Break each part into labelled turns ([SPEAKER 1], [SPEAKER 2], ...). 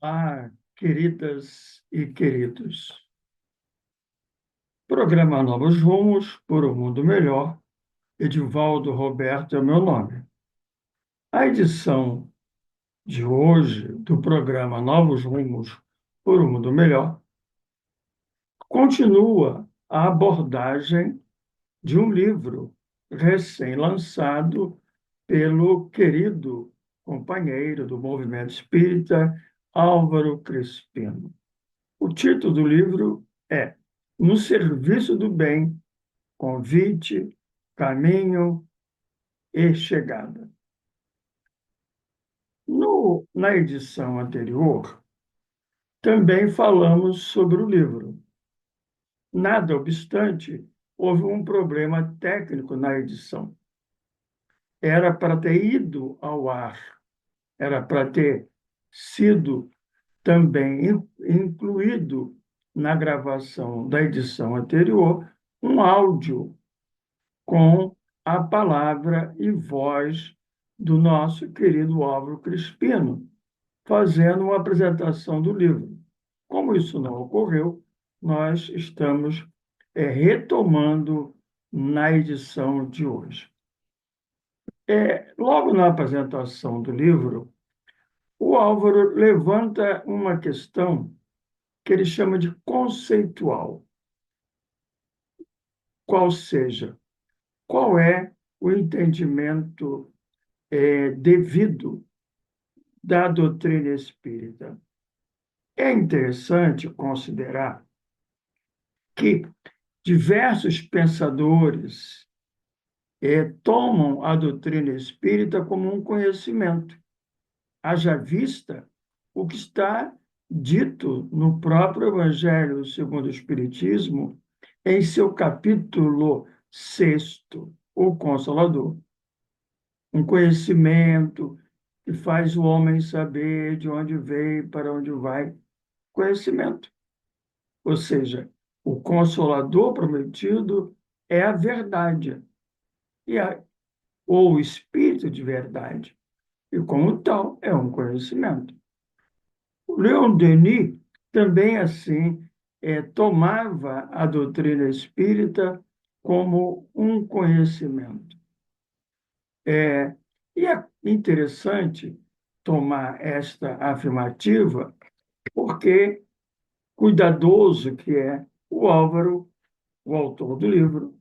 [SPEAKER 1] Olá, queridas e queridos. Programa Novos Rumos por um Mundo Melhor. Edivaldo Roberto é o meu nome. A edição de hoje do programa Novos Rumos por um Mundo Melhor continua a abordagem de um livro recém-lançado pelo querido companheiro do movimento espírita, Álvaro Crispino. O título do livro é No Serviço do Bem, Convite, Caminho e Chegada. Na edição anterior, também falamos sobre o livro. Nada obstante, houve um problema técnico na edição. Era para ter ido ao ar, era para ter sido também incluído na gravação da edição anterior um áudio com a palavra e voz do nosso querido Álvaro Crispino, fazendo uma apresentação do livro. Como isso não ocorreu, nós estamos retomando na edição de hoje. Logo na apresentação do livro, o Álvaro levanta uma questão que ele chama de conceitual, qual seja, qual é o entendimento devido da doutrina espírita. É interessante considerar que diversos pensadores tomam a doutrina espírita como um conhecimento, haja vista o que está dito no próprio Evangelho segundo o Espiritismo, em seu capítulo 6º, o Consolador. Um conhecimento que faz o homem saber de onde veio, para onde vai. Conhecimento. Ou seja, o Consolador prometido é a verdade, ou o Espírito de verdade. E, como tal, é um conhecimento. O Leon Denis também, assim, tomava a doutrina espírita como um conhecimento. E é interessante tomar esta afirmativa, porque cuidadoso que é o Álvaro, o autor do livro,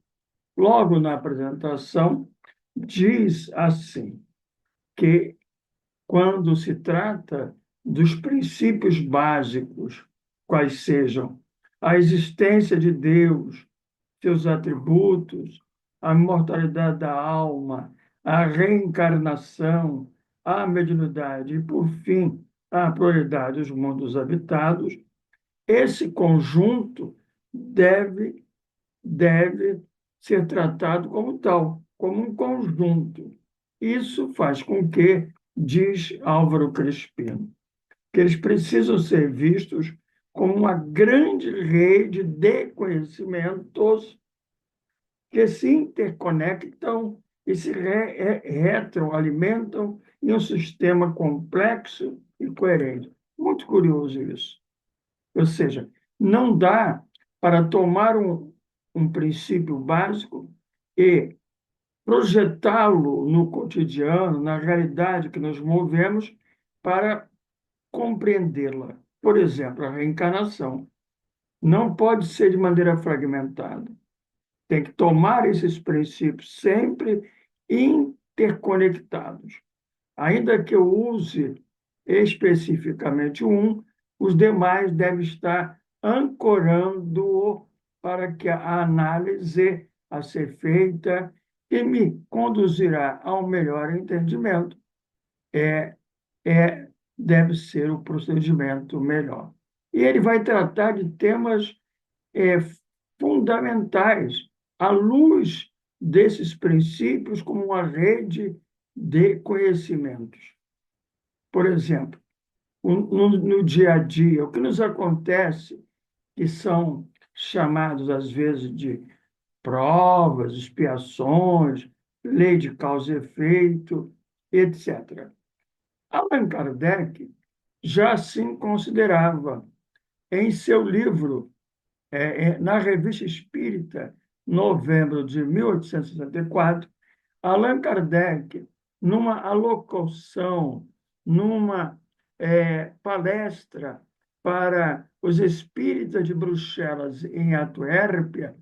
[SPEAKER 1] logo na apresentação, diz assim, que quando se trata dos princípios básicos, quais sejam a existência de Deus, seus atributos, a imortalidade da alma, a reencarnação, a mediunidade e, por fim, a prioridade dos mundos habitados, esse conjunto deve ser tratado como tal, como um conjunto. Isso faz com que, diz Álvaro Crispino, que eles precisam ser vistos como uma grande rede de conhecimentos que se interconectam e se retroalimentam em um sistema complexo e coerente. Muito curioso isso. Ou seja, não dá para tomar um princípio básico e projetá-lo no cotidiano, na realidade que nos movemos, para compreendê-la. Por exemplo, a reencarnação não pode ser de maneira fragmentada. Tem que tomar esses princípios sempre interconectados. Ainda que eu use especificamente um, os demais devem estar ancorando para que a análise a ser feita e me conduzirá ao melhor entendimento é, deve ser o procedimento melhor. E ele vai tratar de temas é, fundamentais à luz desses princípios como uma rede de conhecimentos. Por exemplo, no dia a dia, o que nos acontece, que são chamados às vezes de provas, expiações, lei de causa e efeito, etc. Allan Kardec já assim considerava. Em seu livro, na Revista Espírita, novembro de 1864, Allan Kardec, numa alocução, numa palestra para os espíritas de Bruxelas, em Antuérpia,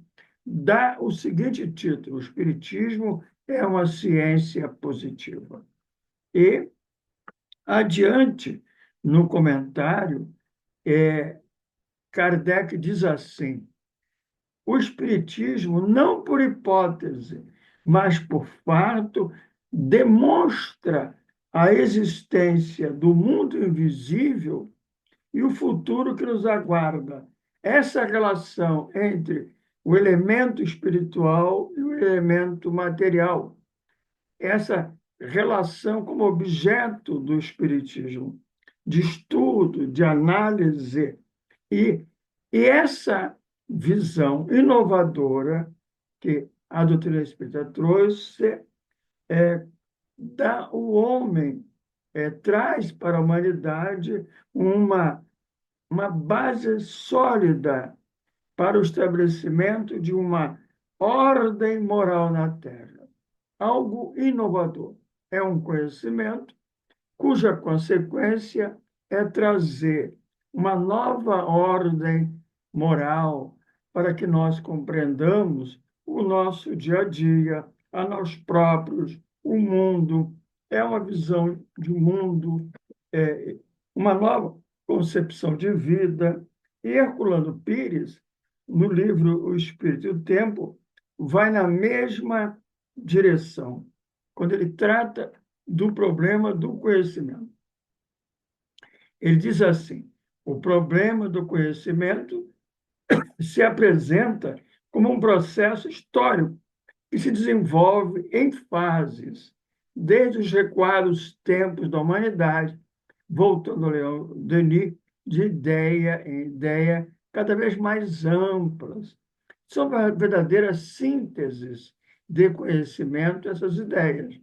[SPEAKER 1] dá o seguinte título: O Espiritismo é uma ciência positiva. E, adiante, no comentário, Kardec diz assim: o Espiritismo, não por hipótese, mas por fato, demonstra a existência do mundo invisível e o futuro que nos aguarda. Essa relação entre o elemento espiritual e o elemento material, essa relação como objeto do Espiritismo, de estudo, de análise, e, e essa visão inovadora que a doutrina espírita trouxe, dá o homem, traz para a humanidade uma base sólida para o estabelecimento de uma ordem moral na Terra. Algo inovador. É um conhecimento cuja consequência é trazer uma nova ordem moral para que nós compreendamos o nosso dia a dia, a nós próprios, o mundo. É uma visão de mundo, é uma nova concepção de vida. E Herculano Pires, no livro O Espírito e o Tempo, vai na mesma direção, quando ele trata do problema do conhecimento. Ele diz assim: o problema do conhecimento se apresenta como um processo histórico que se desenvolve em fases, desde os recuados tempos da humanidade, voltando a Leon Denis, de ideia em ideia cada vez mais amplas. São verdadeiras sínteses de conhecimento essas ideias.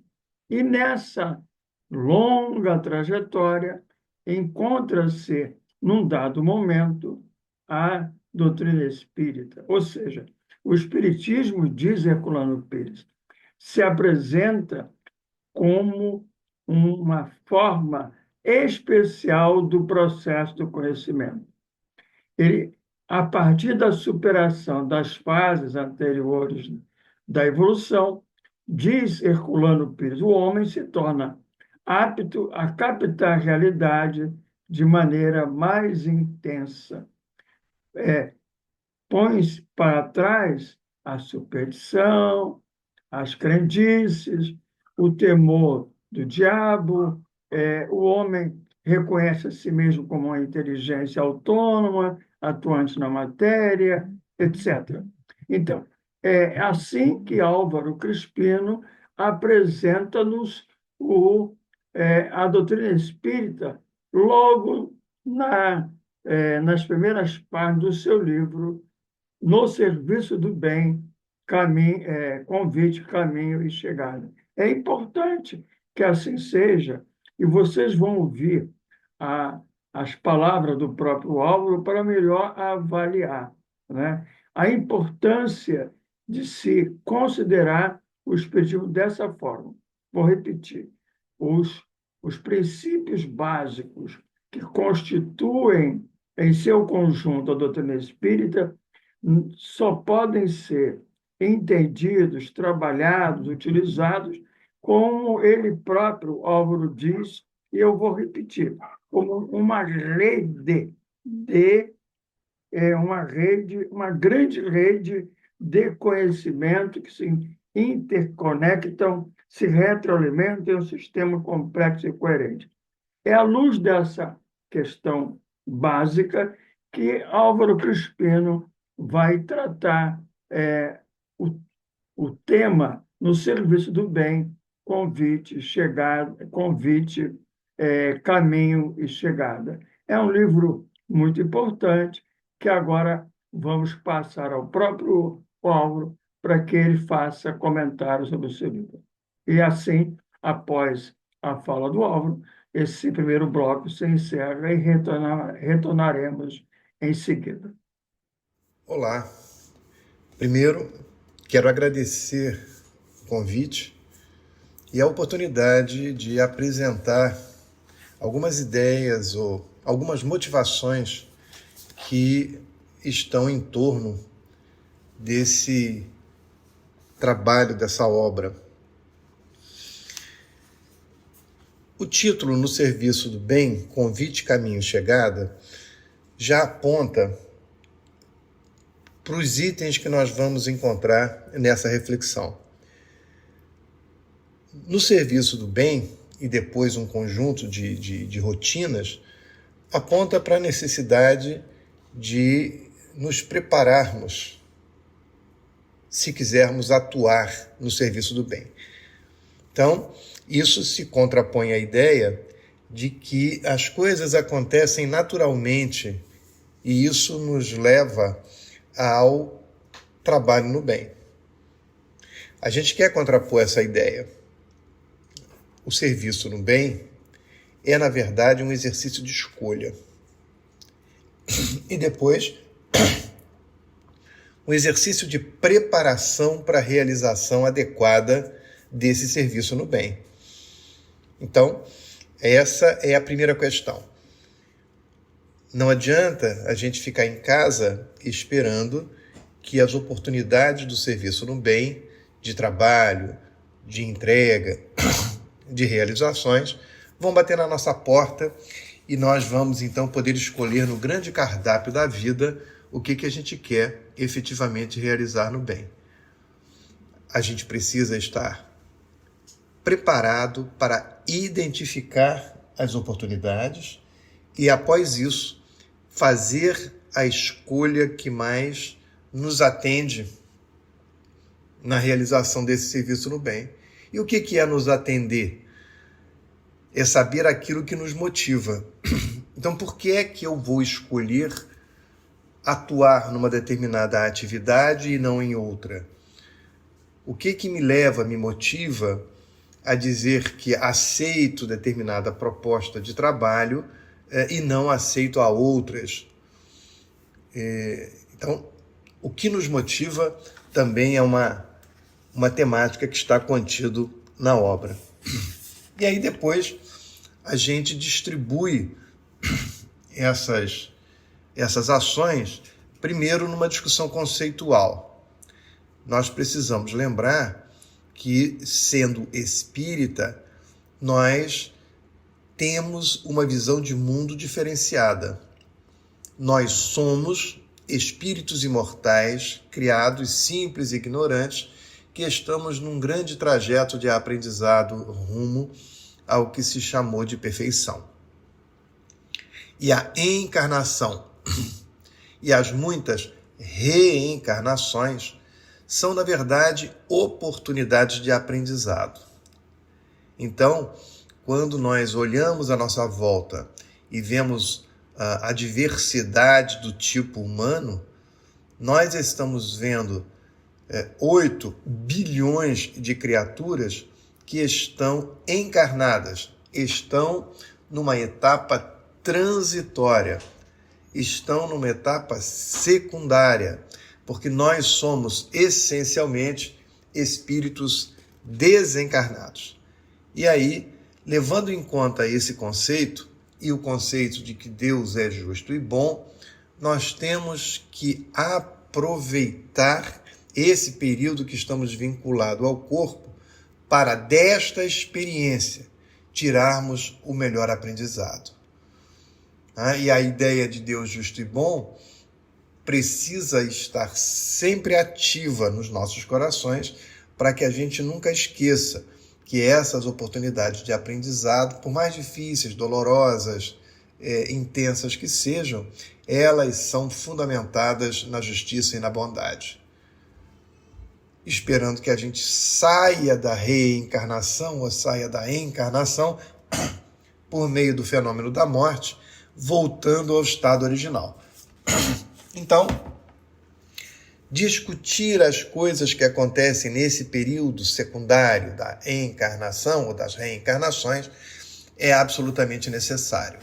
[SPEAKER 1] E nessa longa trajetória, encontra-se, num dado momento, a doutrina espírita. Ou seja, o espiritismo, diz Herculano Pires, se apresenta como uma forma especial do processo do conhecimento. Ele, a partir da superação das fases anteriores da evolução, diz Herculano Pires, o homem se torna apto a captar a realidade de maneira mais intensa. Põe para trás a superstição, as crendices, o temor do diabo, o homem reconhece a si mesmo como uma inteligência autônoma, atuante na matéria, etc. Então, é assim que Álvaro Crispino apresenta-nos a doutrina espírita logo nas primeiras páginas do seu livro No Serviço do Bem, convite, caminho e chegada. É importante que assim seja, e vocês vão ouvir as palavras do próprio Álvaro para melhor avaliar, né? A importância de se considerar o espiritismo dessa forma. Vou repetir: os, os princípios básicos que constituem, em seu conjunto, a doutrina espírita só podem ser entendidos, trabalhados, utilizados, como ele próprio, Álvaro, diz, e eu vou repetir, como uma rede uma grande rede de conhecimento que se interconectam, se retroalimentam em um sistema complexo e coerente. É à luz dessa questão básica que Álvaro Crispino vai tratar o, o tema no serviço do bem, convite, chegada, convite, caminho e chegada. É um livro muito importante que agora vamos passar ao próprio Álvaro para que ele faça comentários sobre o seu livro. E assim, após a fala do Álvaro, esse primeiro bloco se encerra e retornaremos em seguida.
[SPEAKER 2] Olá. Primeiro, quero agradecer o convite e a oportunidade de apresentar algumas ideias ou algumas motivações que estão em torno desse trabalho, dessa obra. O título No Serviço do Bem, Convite, Caminho, Chegada, já aponta para os itens que nós vamos encontrar nessa reflexão. No serviço do bem, e depois um conjunto de rotinas, aponta para a necessidade de nos prepararmos se quisermos atuar no serviço do bem. Então, isso se contrapõe à ideia de que as coisas acontecem naturalmente e isso nos leva ao trabalho no bem. A gente quer contrapor essa ideia. O serviço no bem é, na verdade, um exercício de escolha. E depois, um exercício de preparação para a realização adequada desse serviço no bem. Então, essa é a primeira questão. Não adianta a gente ficar em casa esperando que as oportunidades do serviço no bem, de trabalho, de entrega, de realizações, vão bater na nossa porta e nós vamos então poder escolher no grande cardápio da vida o que a gente quer efetivamente realizar no bem. A gente precisa estar preparado para identificar as oportunidades e, após isso, fazer a escolha que mais nos atende na realização desse serviço no bem. E o que é nos atender? É saber aquilo que nos motiva. Então, por que é que eu vou escolher atuar numa determinada atividade e não em outra? O que me leva, me motiva a dizer que aceito determinada proposta de trabalho e não aceito a outras? Então, o que nos motiva também é uma temática que está contido na obra. E aí depois a gente distribui essas ações, primeiro numa discussão conceitual. Nós precisamos lembrar que, sendo espírita, nós temos uma visão de mundo diferenciada. Nós somos espíritos imortais, criados simples e ignorantes, que estamos num grande trajeto de aprendizado rumo ao que se chamou de perfeição. E a encarnação e as muitas reencarnações são, na verdade, oportunidades de aprendizado. Então, quando nós olhamos à nossa volta e vemos a diversidade do tipo humano, nós estamos vendo 8 bilhões de criaturas que estão encarnadas, estão numa etapa transitória, estão numa etapa secundária, porque nós somos essencialmente espíritos desencarnados. E aí, levando em conta esse conceito e o conceito de que Deus é justo e bom, nós temos que aproveitar esse período que estamos vinculados ao corpo para desta experiência tirarmos o melhor aprendizado. E a ideia de Deus justo e bom precisa estar sempre ativa nos nossos corações para que a gente nunca esqueça que essas oportunidades de aprendizado, por mais difíceis, dolorosas, intensas que sejam, elas são fundamentadas na justiça e na bondade. Esperando que a gente saia da reencarnação ou saia da encarnação por meio do fenômeno da morte, voltando ao estado original. Então, discutir as coisas que acontecem nesse período secundário da encarnação ou das reencarnações é absolutamente necessário.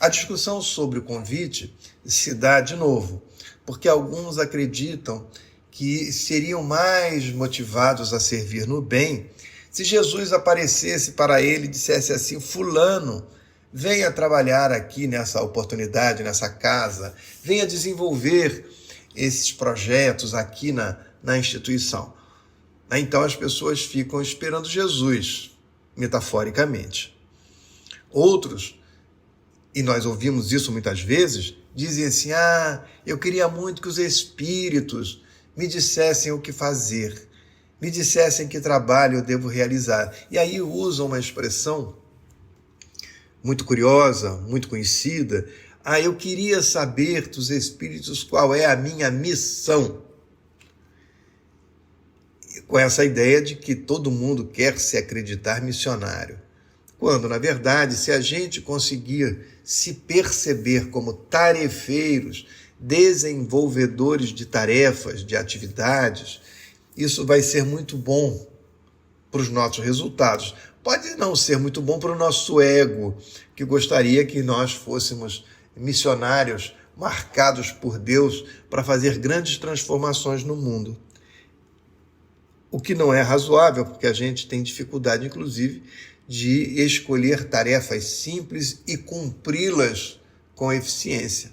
[SPEAKER 2] A discussão sobre o convite se dá de novo, porque alguns acreditam que seriam mais motivados a servir no bem se Jesus aparecesse para ele e dissesse assim: fulano, venha trabalhar aqui nessa oportunidade, nessa casa, venha desenvolver esses projetos aqui na instituição. Então as pessoas ficam esperando Jesus, metaforicamente. Outros, e nós ouvimos isso muitas vezes, dizem assim: eu queria muito que os espíritos me dissessem o que fazer, me dissessem que trabalho eu devo realizar. E aí usam uma expressão muito curiosa, muito conhecida: eu queria saber dos espíritos qual é a minha missão. Com essa ideia de que todo mundo quer se acreditar missionário. Quando, na verdade, se a gente conseguir se perceber como tarefeiros, desenvolvedores de tarefas, de atividades, isso vai ser muito bom para os nossos resultados. Pode não ser muito bom para o nosso ego, que gostaria que nós fôssemos missionários marcados por Deus para fazer grandes transformações no mundo. O que não é razoável, porque a gente tem dificuldade, inclusive, de escolher tarefas simples e cumpri-las com eficiência.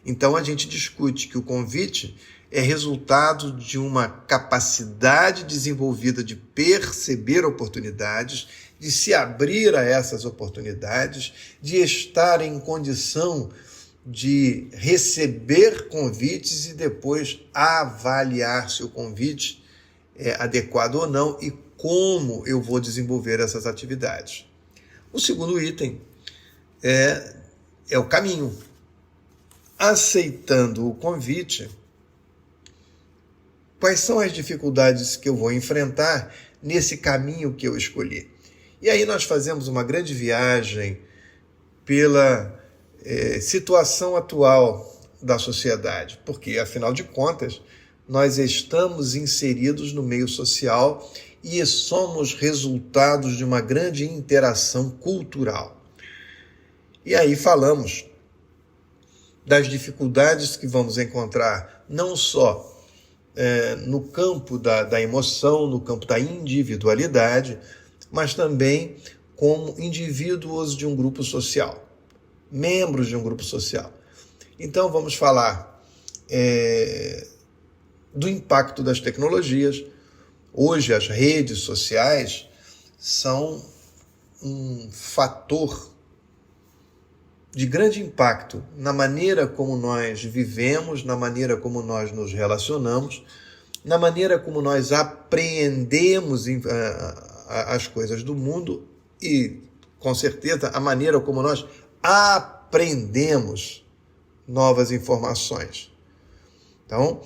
[SPEAKER 2] Então, a gente discute que o convite é resultado de uma capacidade desenvolvida de perceber oportunidades, de se abrir a essas oportunidades, de estar em condição de receber convites e depois avaliar se o convite é adequado ou não e como eu vou desenvolver essas atividades. O segundo item é o caminho. Aceitando o convite, quais são as dificuldades que eu vou enfrentar nesse caminho que eu escolhi? E aí nós fazemos uma grande viagem pela situação atual da sociedade, porque, afinal de contas, nós estamos inseridos no meio social e somos resultados de uma grande interação cultural. E aí falamos das dificuldades que vamos encontrar, não só no campo da emoção, no campo da individualidade, mas também como indivíduos de um grupo social, membros de um grupo social. Então vamos falar do impacto das tecnologias. Hoje as redes sociais são um fator de grande impacto na maneira como nós vivemos, na maneira como nós nos relacionamos, na maneira como nós apreendemos as coisas do mundo e, com certeza, a maneira como nós aprendemos novas informações. Então,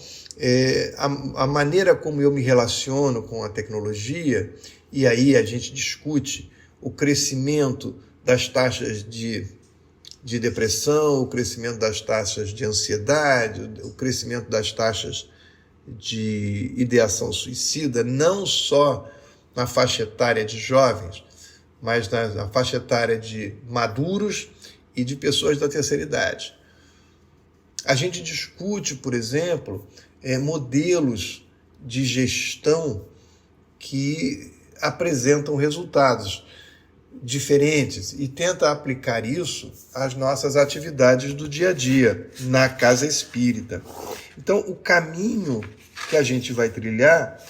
[SPEAKER 2] a maneira como eu me relaciono com a tecnologia, e aí a gente discute o crescimento das taxas de depressão, o crescimento das taxas de ansiedade, o crescimento das taxas de ideação suicida, não só na faixa etária de jovens, mas na faixa etária de maduros e de pessoas da terceira idade. A gente discute, por exemplo, modelos de gestão que apresentam resultados diferentes e tenta aplicar isso às nossas atividades do dia a dia, na casa espírita. Então, o caminho que a gente vai trilhar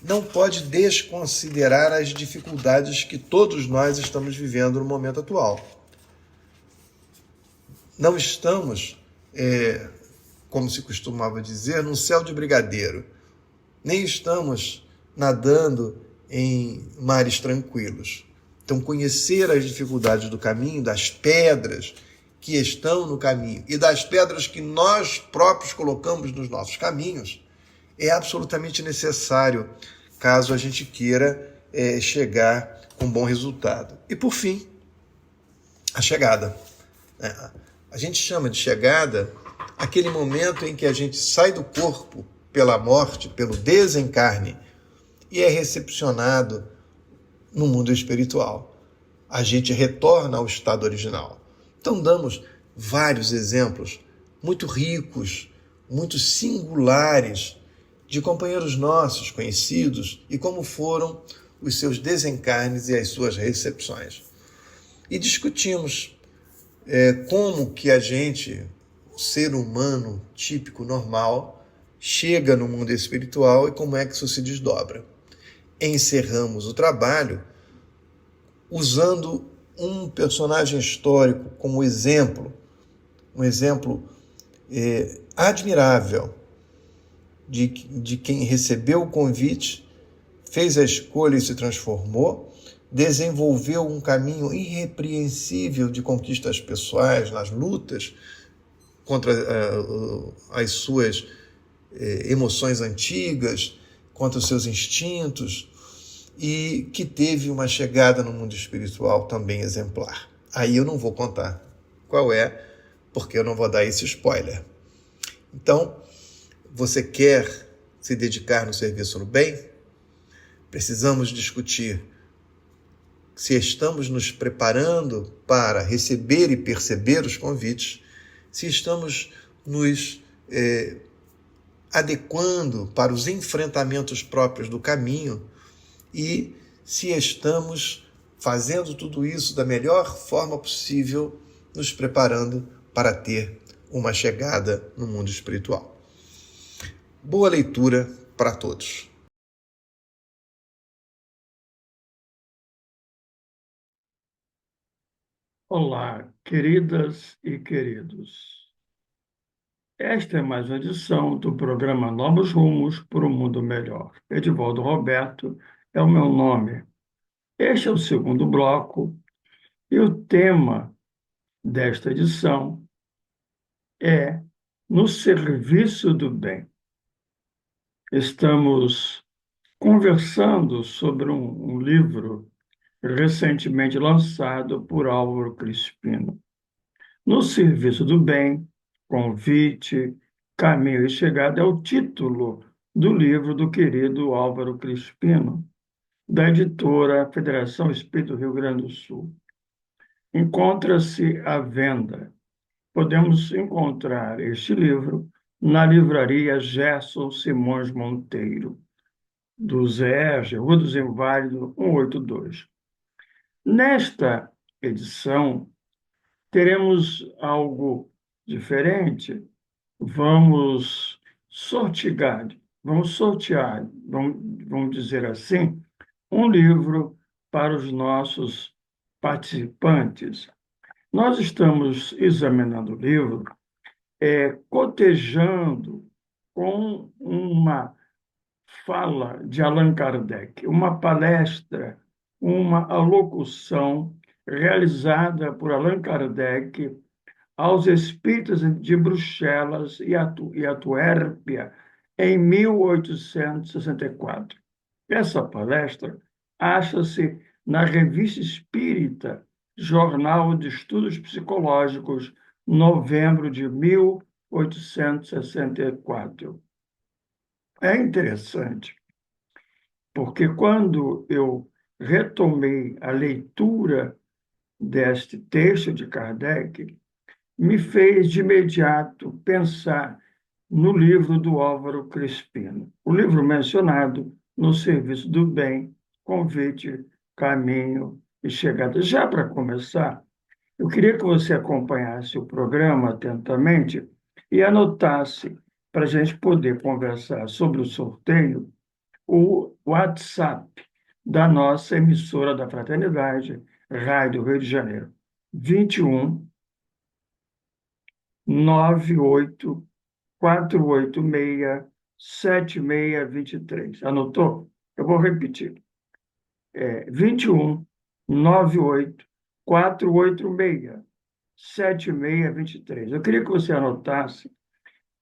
[SPEAKER 2] não pode desconsiderar as dificuldades que todos nós estamos vivendo no momento atual. Não estamos, como se costumava dizer, num céu de brigadeiro. Nem estamos nadando em mares tranquilos. Então, conhecer as dificuldades do caminho, das pedras que estão no caminho e das pedras que nós próprios colocamos nos nossos caminhos é absolutamente necessário caso a gente queira chegar com bom resultado. E, por fim, a chegada. A gente chama de chegada aquele momento em que a gente sai do corpo pela morte, pelo desencarne, e é recepcionado no mundo espiritual. a gente retorna ao estado original. Então, damos vários exemplos muito ricos, muito singulares, de companheiros nossos, conhecidos, e como foram os seus desencarnes e as suas recepções. E discutimos como que a gente, o ser humano típico, normal, chega no mundo espiritual e como é que isso se desdobra. Encerramos o trabalho usando um personagem histórico como exemplo, um exemplo admirável de quem recebeu o convite, fez a escolha e se transformou, desenvolveu um caminho irrepreensível de conquistas pessoais nas lutas contra as suas emoções antigas, contra os seus instintos, e que teve uma chegada no mundo espiritual também exemplar. Aí eu não vou contar qual é, porque eu não vou dar esse spoiler. Então, você quer se dedicar no serviço no bem? Precisamos discutir se estamos nos preparando para receber e perceber os convites, se estamos nos adequando para os enfrentamentos próprios do caminho e se estamos fazendo tudo isso da melhor forma possível, nos preparando para ter uma chegada no mundo espiritual. Boa leitura para todos.
[SPEAKER 1] Olá, queridas e queridos. Esta é mais uma edição do programa Novos Rumos para um Mundo Melhor. Edivaldo Roberto é o meu nome. Este é o segundo bloco e o tema desta edição é No Serviço do Bem. Estamos conversando sobre um livro recentemente lançado por Álvaro Crispino. No Serviço do Bem, Convite, Caminho e Chegada é o título do livro do querido Álvaro Crispino, da editora Federação Espírita do Rio Grande do Sul. Encontra-se à venda. Podemos encontrar este livro na livraria Gerson Simões Monteiro, do ZERJ, Rua dos Inválidos, 182. Nesta edição, teremos algo diferente. Vamos sortear, vamos dizer assim, um livro para os nossos participantes. Nós estamos examinando o livro, cotejando com uma fala de Allan Kardec, uma palestra, uma alocução realizada por Allan Kardec aos espíritas de Bruxelas e Antuérpia em 1864. Essa palestra acha-se na Revista Espírita, Jornal de Estudos Psicológicos, novembro de 1864. É interessante, porque quando eu retomei a leitura deste texto de Kardec, me fez de imediato pensar no livro do Álvaro Crispino. O livro mencionado, No Serviço do Bem, Convite, Caminho e Chegada. Já para começar, eu queria que você acompanhasse o programa atentamente e anotasse, para a gente poder conversar sobre o sorteio, o WhatsApp da nossa emissora da Fraternidade, Rádio Rio de Janeiro, 21 98 486 7623. Anotou? Eu vou repetir. 21 98 486 7623. Eu queria que você anotasse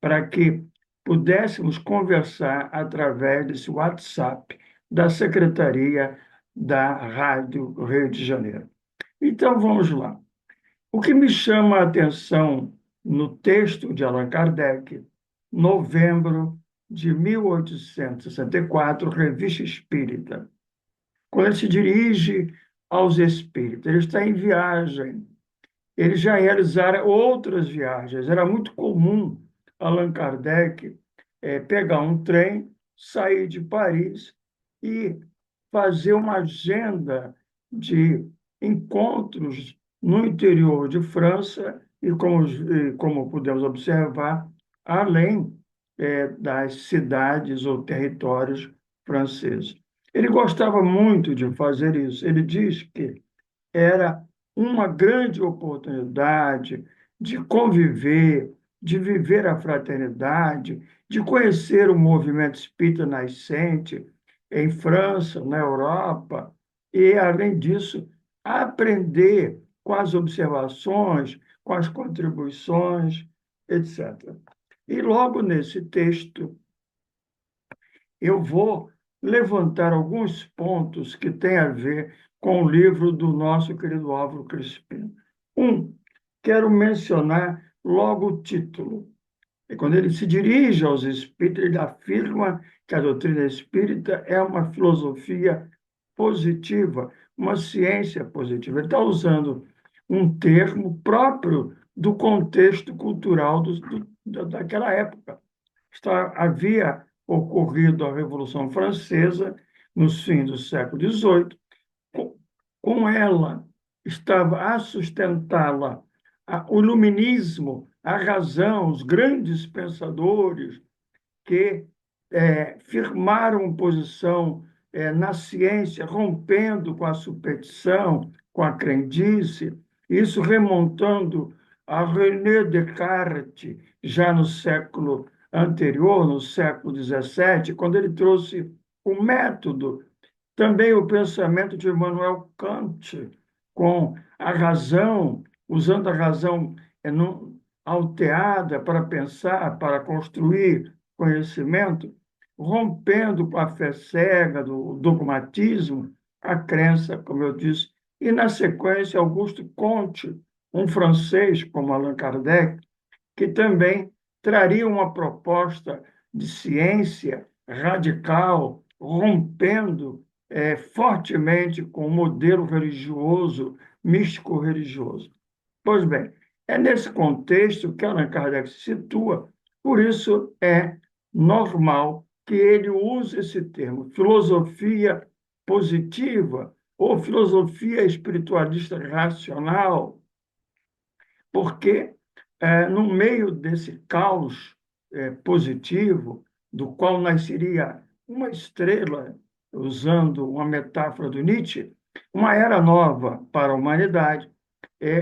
[SPEAKER 1] para que pudéssemos conversar através desse WhatsApp da Secretaria da Rádio Rio de Janeiro. Então, vamos lá. O que me chama a atenção no texto de Allan Kardec, novembro de 1864, Revista Espírita, quando ele se dirige aos espíritos. Ele está em viagem. Ele já realizara outras viagens. Era muito comum Allan Kardec pegar um trem, sair de Paris e fazer uma agenda de encontros no interior de França como podemos observar, além das cidades ou territórios franceses. Ele gostava muito de fazer isso. Ele diz que era uma grande oportunidade de conviver, de viver a fraternidade, de conhecer o movimento espírita nascente em França, na Europa, e, além disso, aprender com as observações, com as contribuições, etc. E logo nesse texto, eu vou levantar alguns pontos que têm a ver com o livro do nosso querido Álvaro Crispim. Quero mencionar logo o título. E quando ele se dirige aos espíritos, ele afirma que a doutrina espírita é uma filosofia positiva, uma ciência positiva. Ele está usando um termo próprio do contexto cultural daquela época. Havia ocorrido a Revolução Francesa nos fins do século XVIII. Com ela estava a sustentá-la o iluminismo, a razão, os grandes pensadores que firmaram posição na ciência, rompendo com a superstição, com a crendice, isso remontando a René Descartes, já no século anterior, no século XVII, quando ele trouxe o método, também o pensamento de Immanuel Kant, com a razão, usando a razão alteada para pensar, para construir conhecimento, rompendo com a fé cega do dogmatismo, a crença, como eu disse, e, na sequência, Auguste Comte, um francês como Allan Kardec, que também traria uma proposta de ciência radical, rompendo fortemente com o modelo religioso, místico-religioso. Pois bem, é nesse contexto que Allan Kardec se situa, por isso é normal que ele use esse termo, filosofia positiva ou filosofia espiritualista racional, porque no meio desse caos positivo, do qual nasceria uma estrela, usando uma metáfora do Nietzsche, uma era nova para a humanidade.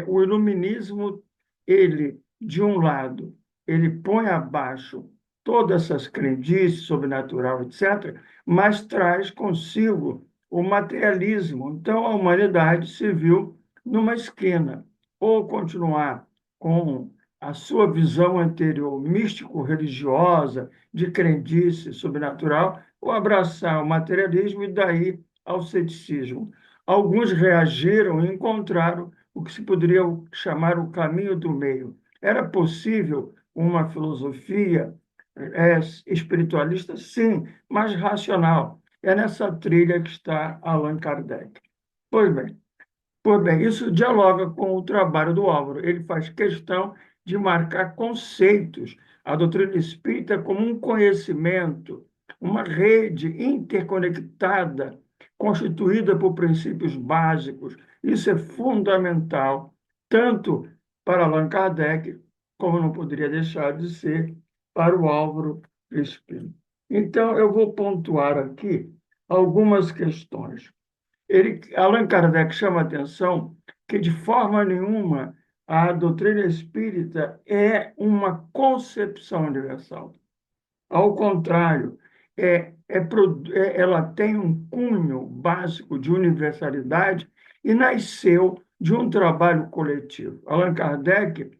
[SPEAKER 1] O iluminismo, ele, de um lado, ele põe abaixo todas essas crendices sobrenatural, etc., mas traz consigo o materialismo. Então, a humanidade se viu numa esquina, ou continuar com a sua visão anterior místico-religiosa, de crendice sobrenatural, ou abraçar o materialismo e daí ao ceticismo. Alguns reagiram e encontraram o que se poderia chamar o caminho do meio. Era possível uma filosofia espiritualista? Sim, mas racional. É nessa trilha que está Allan Kardec. Pois bem, isso dialoga com o trabalho do Álvaro. Ele faz questão de marcar conceitos. A doutrina espírita como um conhecimento, uma rede interconectada, constituída por princípios básicos. Isso é fundamental, tanto para Allan Kardec, como não poderia deixar de ser para o Álvaro Crispim. Então, eu vou pontuar aqui algumas questões. Allan Kardec chama a atenção que, de forma nenhuma, a doutrina espírita é uma concepção universal. Ao contrário, ela tem um cunho básico de universalidade e nasceu de um trabalho coletivo. Allan Kardec,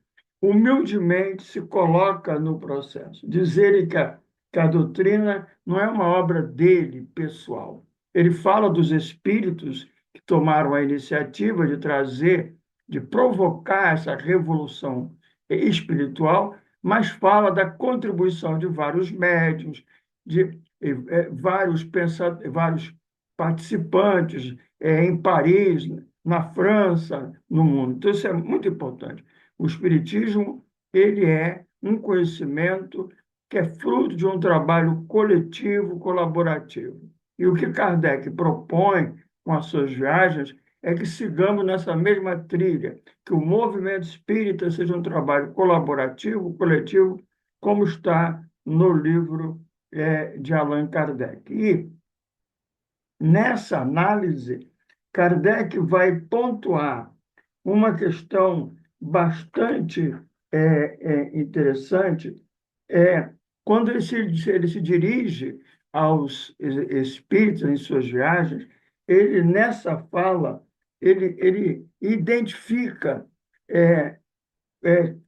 [SPEAKER 1] humildemente, se coloca no processo. Dizer que a doutrina não é uma obra dele, pessoal. Ele fala dos espíritos que tomaram a iniciativa de trazer, de provocar essa revolução espiritual, mas fala da contribuição de vários médiuns, de vários participantes, em Paris, na França, no mundo. Então, isso é muito importante. O Espiritismo, ele é um conhecimento que é fruto de um trabalho coletivo, colaborativo. E o que Kardec propõe com as suas viagens é que sigamos nessa mesma trilha, que o movimento espírita seja um trabalho colaborativo, coletivo, como está no livro de Allan Kardec. E nessa análise, Kardec vai pontuar uma questão bastante interessante, quando ele se dirige aos espíritos em suas viagens, ele, nessa fala, ele identifica é,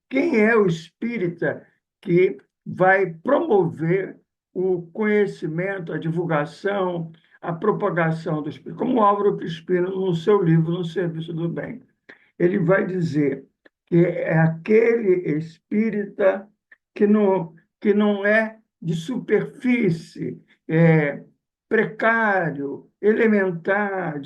[SPEAKER 1] quem é o espírita que vai promover o conhecimento, a divulgação, a propagação do espírito, como o Álvaro Crispino, no seu livro, No Serviço do Bem. Ele vai dizer que é aquele espírita que não é de superfície, precário, elementar,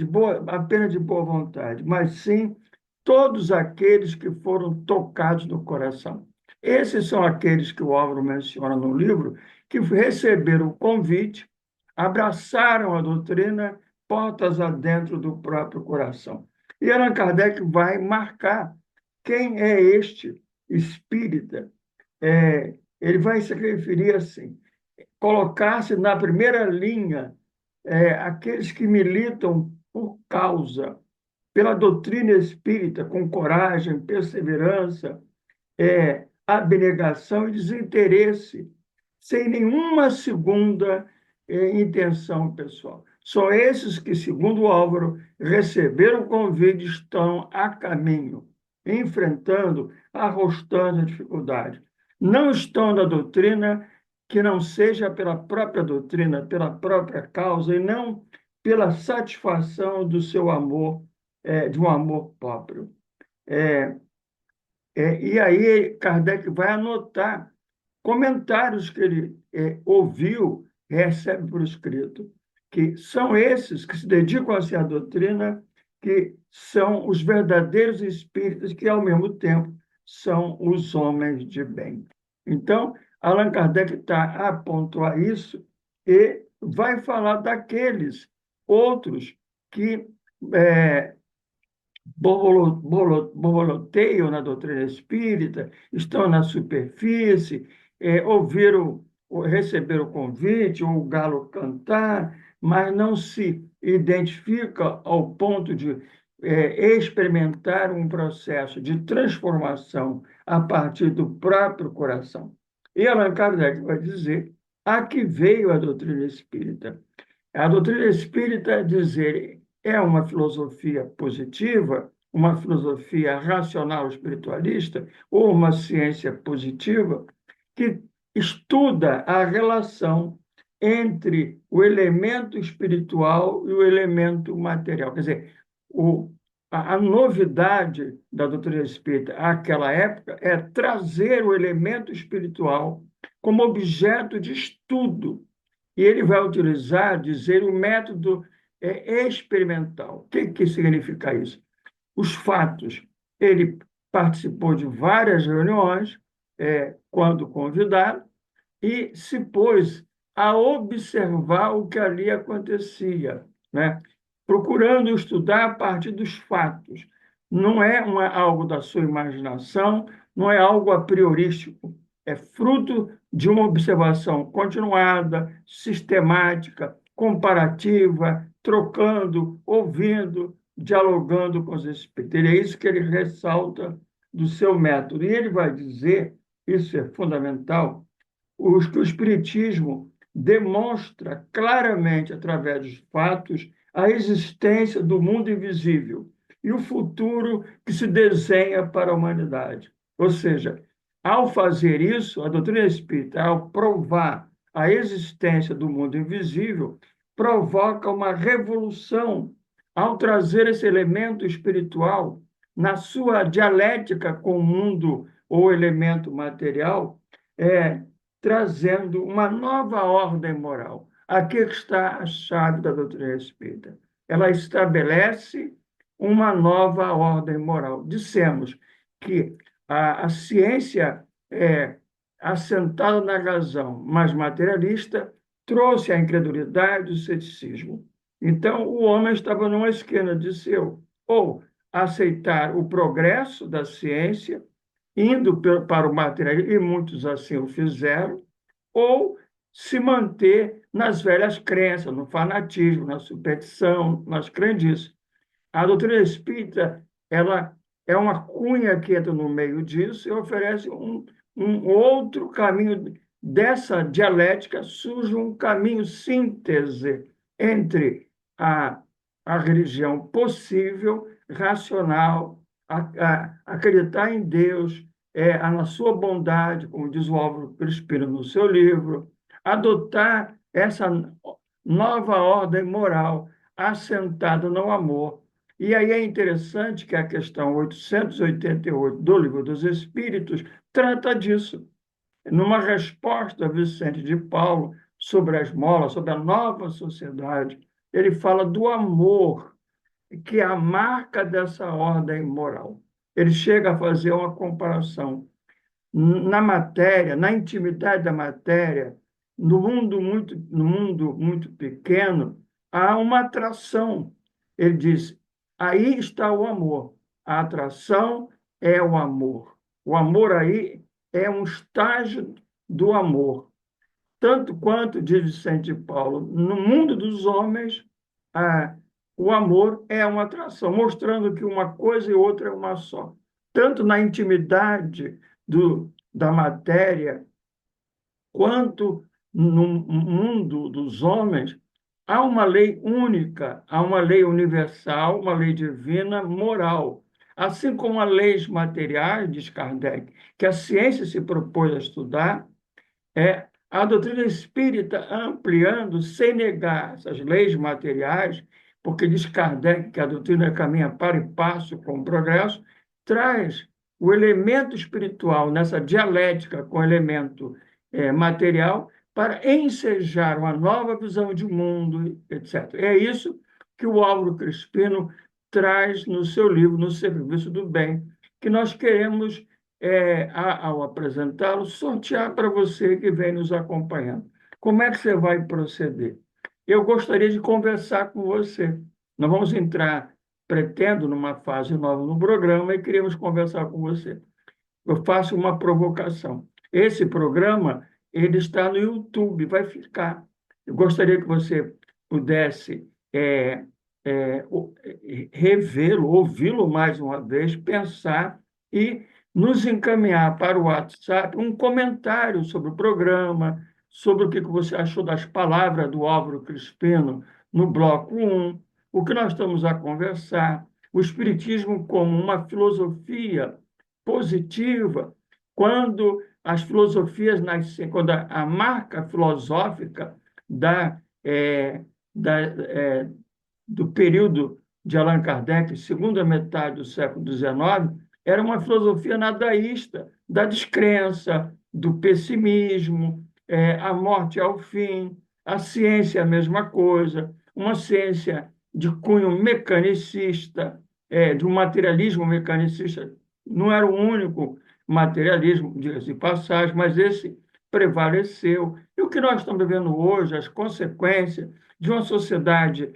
[SPEAKER 1] apenas de boa vontade, mas sim todos aqueles que foram tocados no coração. Esses são aqueles que o Álvaro menciona no livro, que receberam o convite, abraçaram a doutrina, portas adentro do próprio coração. E Allan Kardec vai marcar quem é este espírita. Ele vai se referir assim, colocar-se na primeira linha aqueles que militam por causa, pela doutrina espírita, com coragem, perseverança, abnegação e desinteresse, sem nenhuma segunda intenção pessoal. Só esses que, segundo Álvaro, receberam o convite estão a caminho, enfrentando, arrostando a dificuldade. Não estão na doutrina que não seja pela própria doutrina, pela própria causa, e não pela satisfação do seu amor, de um amor próprio. E aí Kardec vai anotar comentários que ele ouviu, recebe por escrito, que são esses que se dedicam a ser a doutrina, que são os verdadeiros espíritos, que, ao mesmo tempo, são os homens de bem. Então, Allan Kardec está a pontuar isso e vai falar daqueles outros que borboloteiam na doutrina espírita, estão na superfície, ouviram, receberam o convite, ou o galo cantar, mas não se identifica ao ponto de experimentar um processo de transformação a partir do próprio coração. E Allan Kardec vai dizer: a que veio a doutrina espírita? A doutrina espírita dizer é uma filosofia positiva, uma filosofia racional espiritualista, ou uma ciência positiva que estuda a relação entre o elemento espiritual e o elemento material. Quer dizer, a novidade da doutrina espírita àquela época é trazer o elemento espiritual como objeto de estudo. E ele vai utilizar, dizer, o método experimental. O que significa isso? Os fatos. Ele participou de várias reuniões, quando convidado, e se pôs a observar o que ali acontecia, né? Procurando estudar a partir dos fatos. Não é algo da sua imaginação, não é algo a priorístico, é fruto de uma observação continuada, sistemática, comparativa, trocando, ouvindo, dialogando com os espíritos. É isso que ele ressalta do seu método. E ele vai dizer, isso é fundamental, que o Espiritismo demonstra claramente, através dos fatos, a existência do mundo invisível e o futuro que se desenha para a humanidade. Ou seja, ao fazer isso, a doutrina espírita, ao provar a existência do mundo invisível, provoca uma revolução ao trazer esse elemento espiritual na sua dialética com o mundo ou elemento material, trazendo uma nova ordem moral. Aqui está a chave da doutrina espírita. ela estabelece uma nova ordem moral. Dissemos que a ciência assentada na razão, mas materialista, trouxe a incredulidade e o ceticismo. Então, o homem estava numa esquina de seu, ou aceitar o progresso da ciência, indo para o materialismo, e muitos assim o fizeram, ou se manter nas velhas crenças, no fanatismo, na superstição, nas crendices. A doutrina espírita, ela é uma cunha que entra no meio disso e oferece um outro caminho. Dessa dialética surge um caminho síntese entre a, a religião possível, racional, acreditar em Deus, na sua bondade, como diz o Álvaro Crispino no seu livro, adotar essa nova ordem moral assentada no amor. E aí é interessante que a questão 888 do Livro dos Espíritos trata disso. Numa resposta a Vicente de Paulo sobre a esmola, sobre a nova sociedade, ele fala do amor, que é a marca dessa ordem moral. Ele chega a fazer uma comparação na matéria, na intimidade da matéria, no mundo muito pequeno, há uma atração. Ele diz: aí está o amor. A atração é o amor. O amor aí é um estágio do amor. Tanto quanto, diz Vicente Paulo, no mundo dos homens, ah, o amor é uma atração, mostrando que uma coisa e outra é uma só. Tanto na intimidade da matéria, quanto no mundo dos homens, há uma lei única, há uma lei universal, uma lei divina, moral. Assim como as leis materiais, diz Kardec, que a ciência se propôs a estudar, a doutrina espírita ampliando, sem negar essas leis materiais, porque diz Kardec que a doutrina caminha para e passo com o progresso, traz o elemento espiritual nessa dialética com o elemento material para ensejar uma nova visão de mundo, etc. É isso que o Álvaro Crispino traz no seu livro, No Serviço do Bem, que nós queremos ao apresentá-lo, sortear para você que vem nos acompanhando. Como é que você vai proceder? Eu gostaria de conversar com você. Nós vamos entrar, pretendo, numa fase nova no programa e queríamos conversar com você. Eu faço uma provocação. Esse programa, ele está no YouTube, vai ficar. Eu gostaria que você pudesse revê-lo, ouvi-lo mais uma vez, pensar e nos encaminhar para o WhatsApp um comentário sobre o programa, sobre o que você achou das palavras do Álvaro Crispino no bloco 1, o que nós estamos a conversar, o Espiritismo como uma filosofia positiva, quando as filosofias nascem, quando a marca filosófica da, é, da, é, do período de Allan Kardec, segunda metade do século XIX, era uma filosofia nadaísta, da descrença, do pessimismo, a morte ao fim, a ciência é a mesma coisa, uma ciência de cunho mecanicista, de um materialismo mecanicista, não era o único materialismo, diga-se de passagem, mas esse prevaleceu. E o que nós estamos vivendo hoje, as consequências de uma sociedade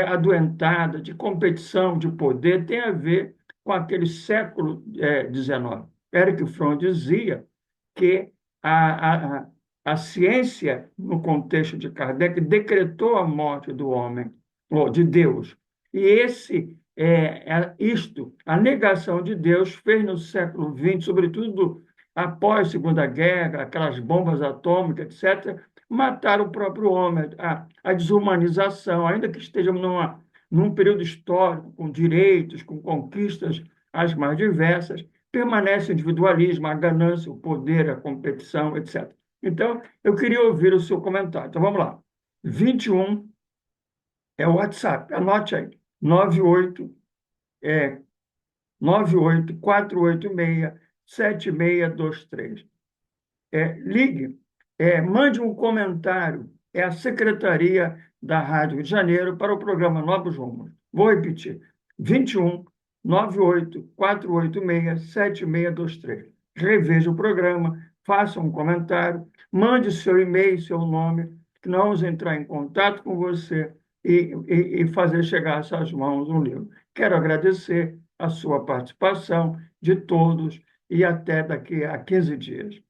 [SPEAKER 1] adoentada, de competição, de poder, tem a ver com aquele século XIX. Eric Fromm dizia que a ciência, no contexto de Kardec, decretou a morte do homem, ou de Deus. E isto, a negação de Deus, fez no século XX, sobretudo após a Segunda Guerra, aquelas bombas atômicas, etc., matar o próprio homem, a desumanização, ainda que estejamos num período histórico, com direitos, com conquistas as mais diversas, permanece o individualismo, a ganância, o poder, a competição, etc. Então, eu queria ouvir o seu comentário. Então, vamos lá. 21 é o WhatsApp, anote aí, 98 é 984867623. Ligue, mande um comentário. É a Secretaria da Rádio Rio de Janeiro para o programa Novos Rumos. Vou repetir: 21 98 486 7623. Reveja o programa, faça um comentário, mande seu e-mail, seu nome, que nós vamos entrar em contato com você e fazer chegar às suas mãos um livro. Quero agradecer a sua participação, de todos, e até daqui a 15 dias.